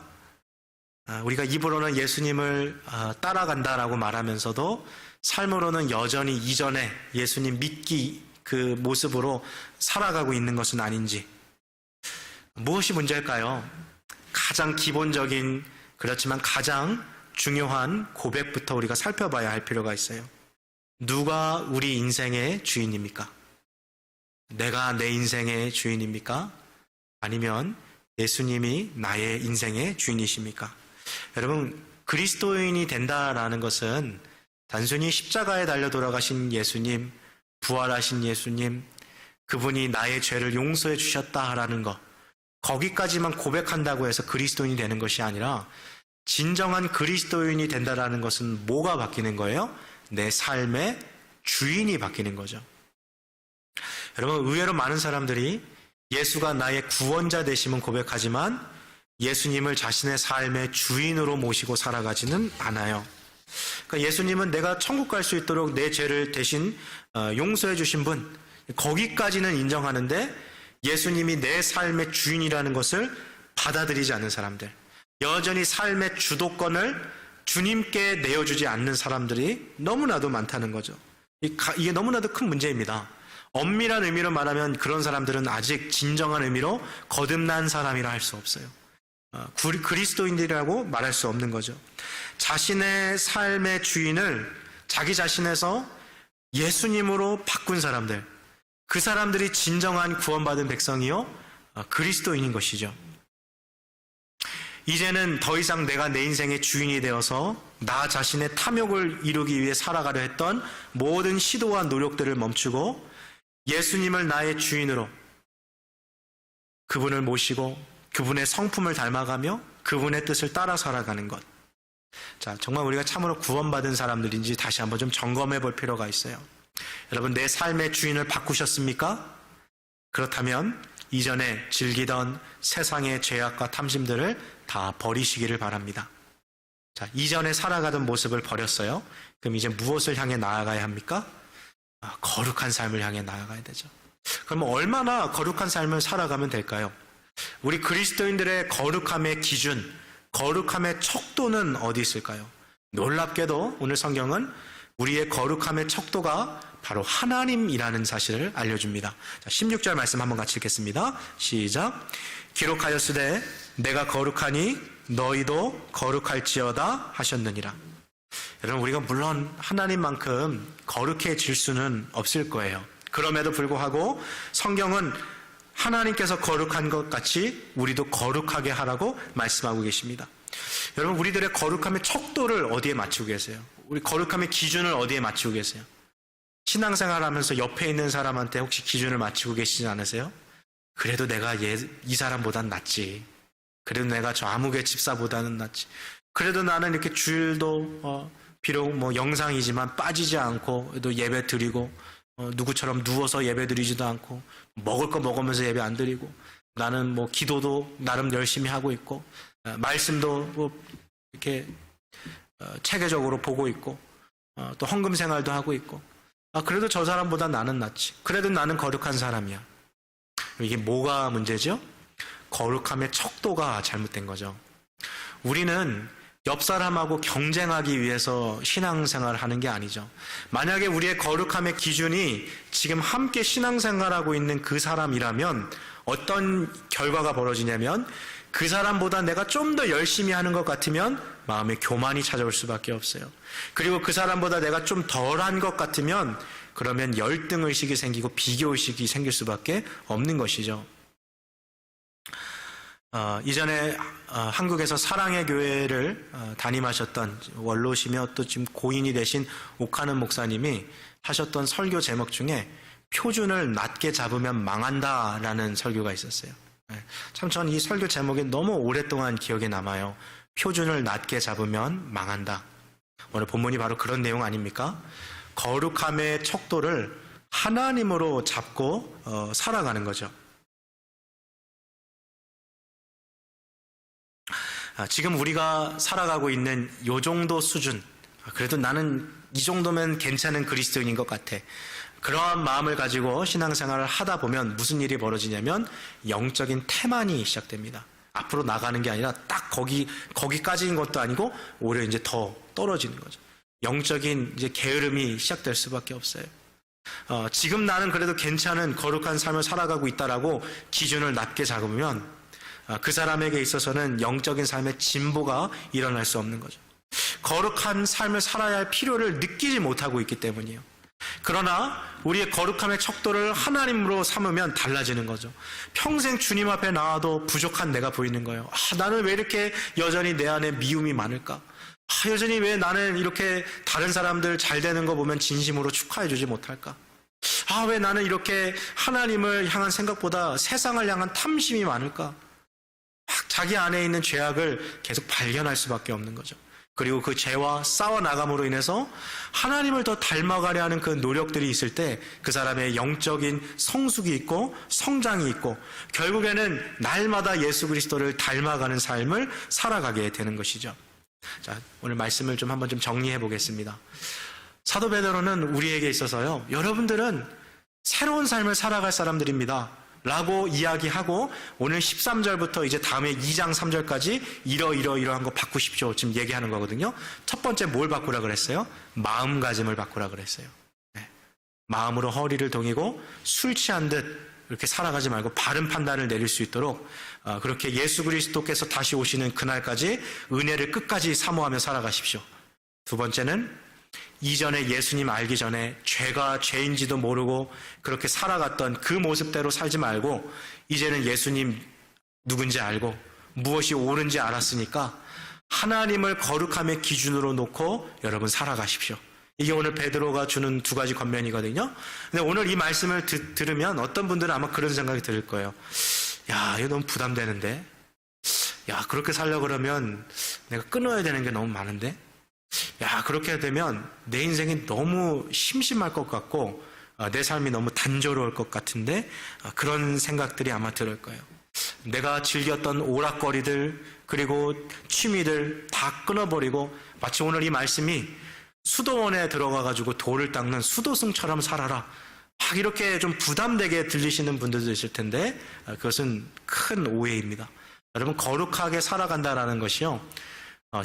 우리가 입으로는 예수님을 따라간다라고 말하면서도 삶으로는 여전히 이전에 예수님 믿기 그 모습으로 살아가고 있는 것은 아닌지, 무엇이 문제일까요? 가장 기본적인, 그렇지만 가장 중요한 고백부터 우리가 살펴봐야 할 필요가 있어요. 누가 우리 인생의 주인입니까? 내가 내 인생의 주인입니까? 아니면 예수님이 나의 인생의 주인이십니까? 여러분, 그리스도인이 된다라는 것은 단순히 십자가에 달려 돌아가신 예수님, 부활하신 예수님, 그분이 나의 죄를 용서해 주셨다라는 것, 거기까지만 고백한다고 해서 그리스도인이 되는 것이 아니라 진정한 그리스도인이 된다라는 것은 뭐가 바뀌는 거예요? 내 삶의 주인이 바뀌는 거죠. 여러분, 의외로 많은 사람들이 예수가 나의 구원자 되심은 고백하지만 예수님을 자신의 삶의 주인으로 모시고 살아가지는 않아요. 그러니까 예수님은 내가 천국 갈 수 있도록 내 죄를 대신 용서해 주신 분, 거기까지는 인정하는데 예수님이 내 삶의 주인이라는 것을 받아들이지 않는 사람들, 여전히 삶의 주도권을 주님께 내어주지 않는 사람들이 너무나도 많다는 거죠. 이게 너무나도 큰 문제입니다. 엄밀한 의미로 말하면 그런 사람들은 아직 진정한 의미로 거듭난 사람이라 할 수 없어요. 그리스도인들이라고 말할 수 없는 거죠. 자신의 삶의 주인을 자기 자신에서 예수님으로 바꾼 사람들, 그 사람들이 진정한 구원받은 백성이요, 그리스도인인 것이죠. 이제는 더 이상 내가 내 인생의 주인이 되어서 나 자신의 탐욕을 이루기 위해 살아가려 했던 모든 시도와 노력들을 멈추고 예수님을 나의 주인으로, 그분을 모시고 그분의 성품을 닮아가며 그분의 뜻을 따라 살아가는 것. 자, 정말 우리가 참으로 구원받은 사람들인지 다시 한번 좀 점검해 볼 필요가 있어요. 여러분, 내 삶의 주인을 바꾸셨습니까? 그렇다면 이전에 즐기던 세상의 죄악과 탐심들을 다 버리시기를 바랍니다. 자, 이전에 살아가던 모습을 버렸어요. 그럼 이제 무엇을 향해 나아가야 합니까? 거룩한 삶을 향해 나아가야 되죠. 그럼 얼마나 거룩한 삶을 살아가면 될까요? 우리 그리스도인들의 거룩함의 기준, 거룩함의 척도는 어디 있을까요? 놀랍게도 오늘 성경은 우리의 거룩함의 척도가 바로 하나님이라는 사실을 알려줍니다. 자, 16절 말씀 한번 같이 읽겠습니다. 시작. 기록하였으되 내가 거룩하니 너희도 거룩할지어다 하셨느니라. 여러분, 우리가 물론 하나님만큼 거룩해질 수는 없을 거예요. 그럼에도 불구하고 성경은 하나님께서 거룩한 것 같이 우리도 거룩하게 하라고 말씀하고 계십니다. 여러분, 우리들의 거룩함의 척도를 어디에 맞추고 계세요? 우리 거룩함의 기준을 어디에 맞추고 계세요? 신앙생활 하면서 옆에 있는 사람한테 혹시 기준을 맞추고 계시지 않으세요? 그래도 내가 이 사람보단 낫지. 그래도 내가 저 아무개 집사보다는 낫지. 그래도 나는 이렇게 주일도 비록 뭐 영상이지만 빠지지 않고 또 예배 드리고 누구처럼 누워서 예배 드리지도 않고 먹을 거 먹으면서 예배 안 드리고 나는 뭐 기도도 나름 열심히 하고 있고 말씀도 뭐 이렇게 체계적으로 보고 있고 또 헌금 생활도 하고 있고 그래도 저 사람보다 나는 낫지. 그래도 나는 거룩한 사람이야. 이게 뭐가 문제죠? 거룩함의 척도가 잘못된 거죠. 우리는 옆 사람하고 경쟁하기 위해서 신앙생활을 하는 게 아니죠. 만약에 우리의 거룩함의 기준이 지금 함께 신앙생활하고 있는 그 사람이라면 어떤 결과가 벌어지냐면 그 사람보다 내가 좀 더 열심히 하는 것 같으면 마음에 교만이 찾아올 수밖에 없어요. 그리고 그 사람보다 내가 좀 덜한 것 같으면 그러면 열등의식이 생기고 비교의식이 생길 수밖에 없는 것이죠. 이전에 한국에서 사랑의 교회를 담임하셨던 원로시며 또 지금 고인이 되신 옥하는 목사님이 하셨던 설교 제목 중에 표준을 낮게 잡으면 망한다라는 설교가 있었어요. 참 전 이 설교 제목이 너무 오랫동안 기억에 남아요. 표준을 낮게 잡으면 망한다. 오늘 본문이 바로 그런 내용 아닙니까? 거룩함의 척도를 하나님으로 잡고 살아가는 거죠. 지금 우리가 살아가고 있는 요 정도 수준, 그래도 나는 이 정도면 괜찮은 그리스도인인 것 같아. 그러한 마음을 가지고 신앙생활을 하다 보면 무슨 일이 벌어지냐면 영적인 태만이 시작됩니다. 앞으로 나가는 게 아니라 딱 거기까지인 것도 아니고 오히려 이제 더 떨어지는 거죠. 영적인 이제 게으름이 시작될 수밖에 없어요. 지금 나는 그래도 괜찮은 거룩한 삶을 살아가고 있다라고 기준을 낮게 잡으면 그 사람에게 있어서는 영적인 삶의 진보가 일어날 수 없는 거죠. 거룩한 삶을 살아야 할 필요를 느끼지 못하고 있기 때문이에요. 그러나 우리의 거룩함의 척도를 하나님으로 삼으면 달라지는 거죠. 평생 주님 앞에 나와도 부족한 내가 보이는 거예요. 나는 왜 이렇게 여전히 내 안에 미움이 많을까? 여전히 왜 나는 이렇게 다른 사람들 잘 되는 거 보면 진심으로 축하해 주지 못할까? 왜 나는 이렇게 하나님을 향한 생각보다 세상을 향한 탐심이 많을까? 자기 안에 있는 죄악을 계속 발견할 수밖에 없는 거죠. 그리고 그 죄와 싸워나감으로 인해서 하나님을 더 닮아가려 하는 그 노력들이 있을 때 그 사람의 영적인 성숙이 있고 성장이 있고 결국에는 날마다 예수 그리스도를 닮아가는 삶을 살아가게 되는 것이죠. 자, 오늘 말씀을 한번 정리해 보겠습니다. 사도 베드로는 우리에게 있어서요, 여러분들은 새로운 삶을 살아갈 사람들입니다 라고 이야기하고 오늘 13절부터 이제 다음에 2장 3절까지 이러한 거 바꾸십시오 지금 얘기하는 거거든요. 첫 번째 뭘 바꾸라 그랬어요? 마음가짐을 바꾸라 그랬어요. 마음으로 허리를 동이고 술 취한 듯 이렇게 살아가지 말고 바른 판단을 내릴 수 있도록 그렇게 예수 그리스도께서 다시 오시는 그날까지 은혜를 끝까지 사모하며 살아가십시오. 두 번째는 이전에 예수님 알기 전에 죄가 죄인지도 모르고 그렇게 살아갔던 그 모습대로 살지 말고 이제는 예수님 누군지 알고 무엇이 옳은지 알았으니까 하나님을 거룩함의 기준으로 놓고 여러분 살아가십시오. 이게 오늘 베드로가 주는 두 가지 권면이거든요. 근데 오늘 이 말씀을 들으면 어떤 분들은 아마 그런 생각이 들 거예요. 야, 이거 너무 부담되는데? 야, 그렇게 살려고 그러면 내가 끊어야 되는 게 너무 많은데? 야, 그렇게 되면 내 인생이 너무 심심할 것 같고 내 삶이 너무 단조로울 것 같은데 그런 생각들이 아마 들을 거예요. 내가 즐겼던 오락거리들 그리고 취미들 다 끊어버리고 마치 오늘 이 말씀이 수도원에 들어가가지고 돌을 닦는 수도승처럼 살아라 막 이렇게 좀 부담되게 들리시는 분들도 있을 텐데 그것은 큰 오해입니다. 여러분, 거룩하게 살아간다라는 것이요,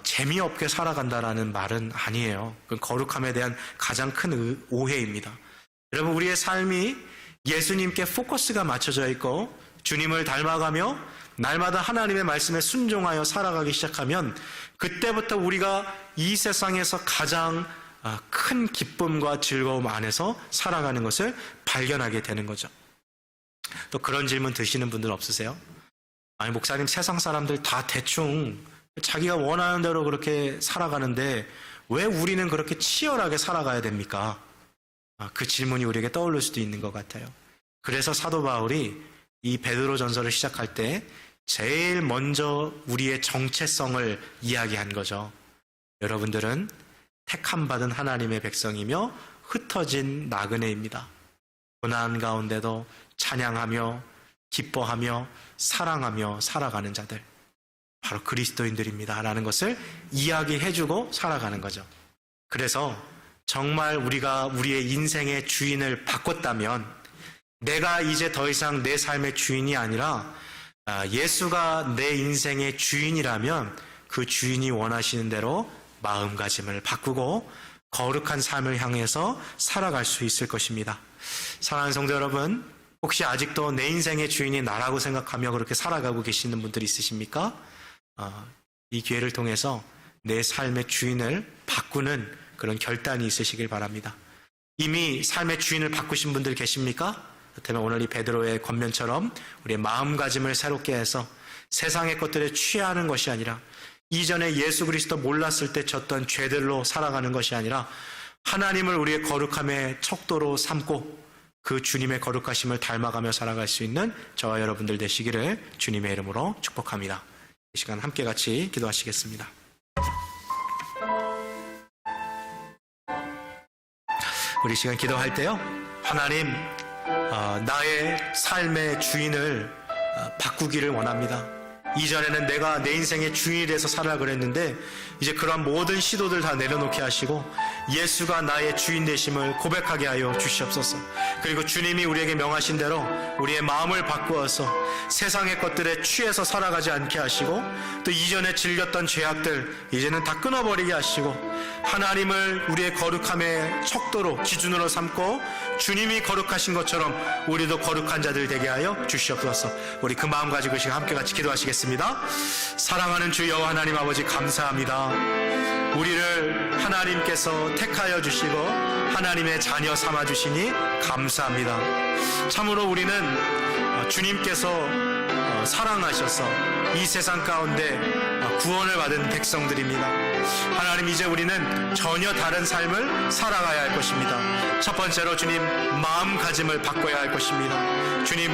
재미없게 살아간다라는 말은 아니에요. 그건 거룩함에 대한 가장 큰 오해입니다. 여러분, 우리의 삶이 예수님께 포커스가 맞춰져 있고 주님을 닮아가며 날마다 하나님의 말씀에 순종하여 살아가기 시작하면 그때부터 우리가 이 세상에서 가장 큰 기쁨과 즐거움 안에서 살아가는 것을 발견하게 되는 거죠. 또 그런 질문 드시는 분들 없으세요? 아니, 목사님, 세상 사람들 다 대충 자기가 원하는 대로 그렇게 살아가는데 왜 우리는 그렇게 치열하게 살아가야 됩니까? 그 질문이 우리에게 떠오를 수도 있는 것 같아요. 그래서 사도 바울이 이 베드로전서를 시작할 때 제일 먼저 우리의 정체성을 이야기한 거죠. 여러분들은 택함받은 하나님의 백성이며 흩어진 나그네입니다. 고난 가운데도 찬양하며 기뻐하며 사랑하며 살아가는 자들, 바로 그리스도인들입니다 라는 것을 이야기해주고 살아가는 거죠. 그래서 정말 우리가 우리의 인생의 주인을 바꿨다면, 내가 이제 더 이상 내 삶의 주인이 아니라 예수가 내 인생의 주인이라면 그 주인이 원하시는 대로 마음가짐을 바꾸고 거룩한 삶을 향해서 살아갈 수 있을 것입니다. 사랑하는 성도 여러분, 혹시 아직도 내 인생의 주인이 나라고 생각하며 그렇게 살아가고 계시는 분들이 있으십니까? 이 기회를 통해서 내 삶의 주인을 바꾸는 그런 결단이 있으시길 바랍니다. 이미 삶의 주인을 바꾸신 분들 계십니까? 그렇다면 오늘 이 베드로의 권면처럼 우리의 마음가짐을 새롭게 해서 세상의 것들에 취하는 것이 아니라, 이전에 예수 그리스도 몰랐을 때 졌던 죄들로 살아가는 것이 아니라 하나님을 우리의 거룩함의 척도로 삼고 그 주님의 거룩하심을 닮아가며 살아갈 수 있는 저와 여러분들 되시기를 주님의 이름으로 축복합니다. 이 시간 함께 같이 기도하시겠습니다. 우리 시간 기도할 때요, 하나님, 나의 삶의 주인을 바꾸기를 원합니다. 이전에는 내가 내 인생의 주인이 돼서 살아 그랬는데 이제 그런 모든 시도들 다 내려놓게 하시고 예수가 나의 주인 되심을 고백하게 하여 주시옵소서. 그리고 주님이 우리에게 명하신 대로 우리의 마음을 바꾸어서 세상의 것들에 취해서 살아가지 않게 하시고, 또 이전에 즐겼던 죄악들 이제는 다 끊어버리게 하시고 하나님을 우리의 거룩함의 척도로 기준으로 삼고 주님이 거룩하신 것처럼 우리도 거룩한 자들 되게 하여 주시옵소서. 우리 그 마음 가지고 지금 함께 같이 기도하시겠습니다. 사랑하는 주 여호와 하나님 아버지, 감사합니다. 우리를 하나님께서 택하여 주시고 하나님의 자녀 삼아 주시니 감사합니다. 참으로 우리는 주님께서 사랑하셔서 이 세상 가운데 구원을 받은 백성들입니다. 하나님, 이제 우리는 전혀 다른 삶을 살아가야 할 것입니다. 첫 번째로 주님, 마음가짐을 바꿔야 할 것입니다. 주님,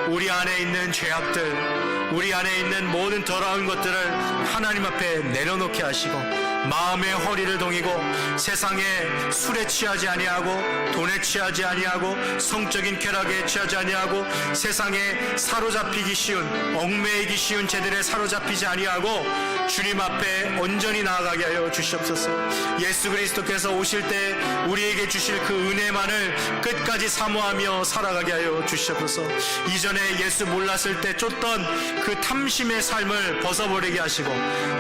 우리 안에 있는 죄악들, 우리 안에 있는 모든 더러운 것들을 하나님 앞에 내려놓게 하시고 마음의 허리를 동이고 세상에 술에 취하지 아니하고 돈에 취하지 아니하고 성적인 쾌락에 취하지 아니하고 세상에 사로잡히기 쉬운, 얽매이기 쉬운 죄들에 사로잡히지 아니하고 주님 앞에 온전히 나아가게 하여 주시옵소서. 예수 그리스도께서 오실 때 우리에게 주실 그 은혜만을 끝까지 사모하며 살아가게 하여 주시옵소서. 이전에 예수 몰랐을 때 쫓던 그 탐심의 삶을 벗어버리게 하시고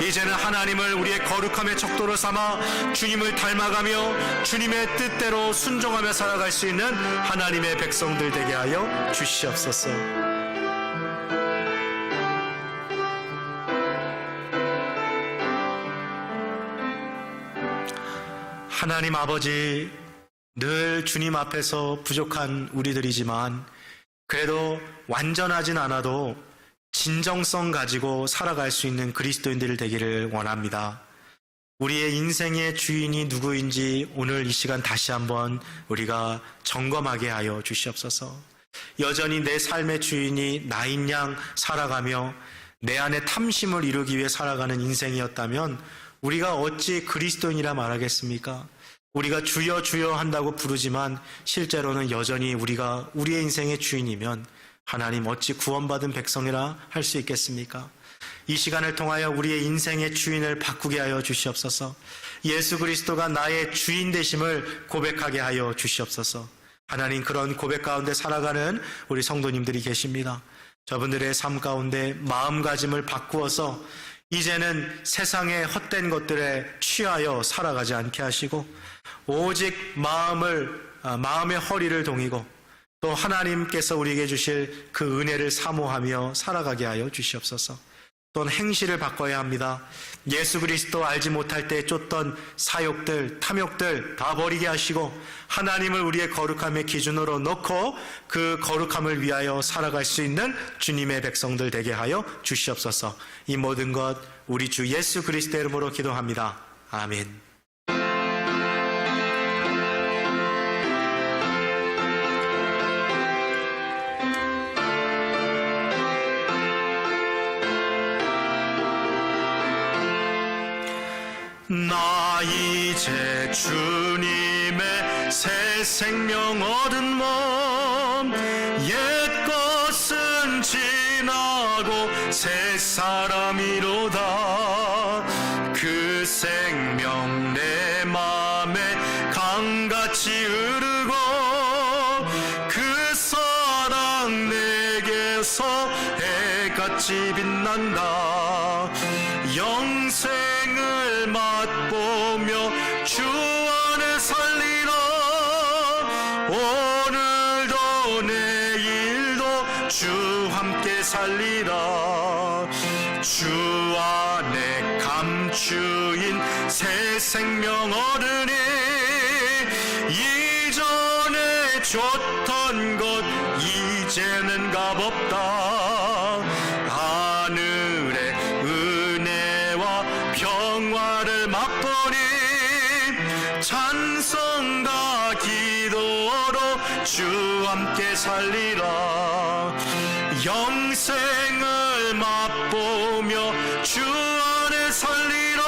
이제는 하나님을 우리의 거룩함의 척도로 삼아 주님을 닮아가며 주님의 뜻대로 순종하며 살아갈 수 있는 하나님의 백성들 되게 하여 주시옵소서. 하나님 아버지, 늘 주님 앞에서 부족한 우리들이지만 그래도 완전하진 않아도 진정성 가지고 살아갈 수 있는 그리스도인들 되기를 원합니다. 우리의 인생의 주인이 누구인지 오늘 이 시간 다시 한번 우리가 점검하게 하여 주시옵소서. 여전히 내 삶의 주인이 나인 양 살아가며 내 안에 탐심을 이루기 위해 살아가는 인생이었다면 우리가 어찌 그리스도인이라 말하겠습니까? 우리가 주여 주여 한다고 부르지만 실제로는 여전히 우리가 우리의 인생의 주인이면 하나님 어찌 구원받은 백성이라 할 수 있겠습니까? 이 시간을 통하여 우리의 인생의 주인을 바꾸게 하여 주시옵소서. 예수 그리스도가 나의 주인 되심을 고백하게 하여 주시옵소서. 하나님, 그런 고백 가운데 살아가는 우리 성도님들이 계십니다. 저분들의 삶 가운데 마음가짐을 바꾸어서 이제는 세상의 헛된 것들에 취하여 살아가지 않게 하시고 오직 마음의 허리를 동이고 또 하나님께서 우리에게 주실 그 은혜를 사모하며 살아가게 하여 주시옵소서. 또는 행실을 바꿔야 합니다. 예수 그리스도 알지 못할 때 쫓던 사욕들, 탐욕들 다 버리게 하시고 하나님을 우리의 거룩함의 기준으로 놓고 그 거룩함을 위하여 살아갈 수 있는 주님의 백성들 되게 하여 주시옵소서. 이 모든 것 우리 주 예수 그리스도의 이름으로 기도합니다. 아멘. 나 이제 주님의 새 생명 얻은 몸, 옛 것은 지나고 새 사람이로다. 그 생명 내 맘에 강같이 흐르고 그 사랑 내게서 해같이 빛난다. 영생을 맛보며 주 안에 살리라. 오늘도 내일도 주 함께 살리라. 주 안에 감추인 새 생명 얻으니 이전에 줬던 것 이제는 값없다. 하늘의 은혜와 평화를 맛보니 찬송과 기도로 주 함께 살리라. 영생을 맛보며 주 안에 살리라.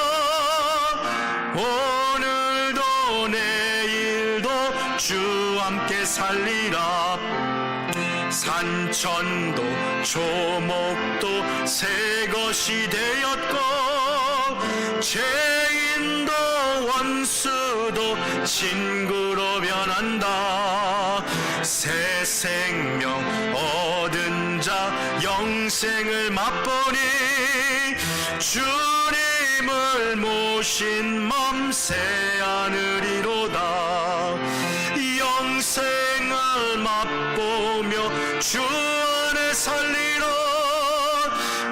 오늘도 내일도 주 함께 살리라. 산천도 조목도 새 것이 되었고 죄인도 원수도 친구로 변한다. 새 생명 얻은 자 영생을 맛보니 주님을 모신 맘 새 하늘이로다. 영생을 맛보며 주 안에 살리라.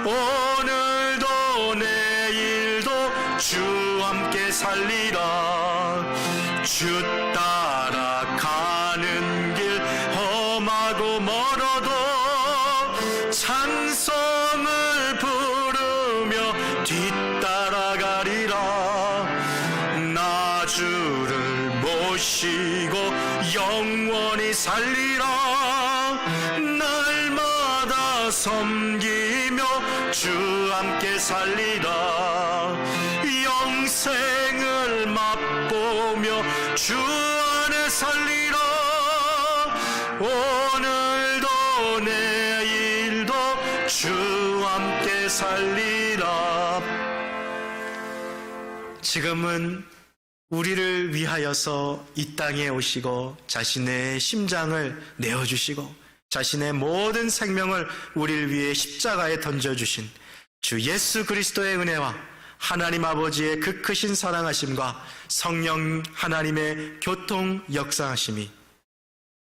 오늘도 내일도 주 함께 살리라. 주 따라가는 길 험하고 멀어도 찬송을 부르며 뒤따라가리라. 나 주를 모시고 영원히 살리라. 날마다 섬기며 주 함께 살리라. 영생을 맛보며 주 안에 살리라. 오늘도 내일도 주 함께 살리라. 지금은 우리를 위하여서 이 땅에 오시고 자신의 심장을 내어주시고 자신의 모든 생명을 우리를 위해 십자가에 던져주신 주 예수 그리스도의 은혜와 하나님 아버지의 그 크신 사랑하심과 성령 하나님의 교통 역사하심이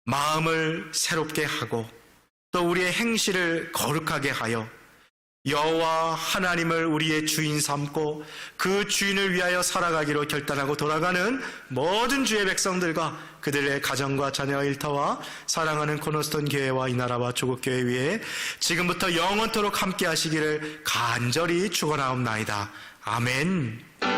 마음을 새롭게 하고 또 우리의 행실을 거룩하게 하여 여호와 하나님을 우리의 주인 삼고 그 주인을 위하여 살아가기로 결단하고 돌아가는 모든 주의 백성들과 그들의 가정과 자녀 일터와 사랑하는 코너스톤 교회와 이 나라와 조국 교회 위에 지금부터 영원토록 함께 하시기를 간절히 축원하옵나이다. 아멘.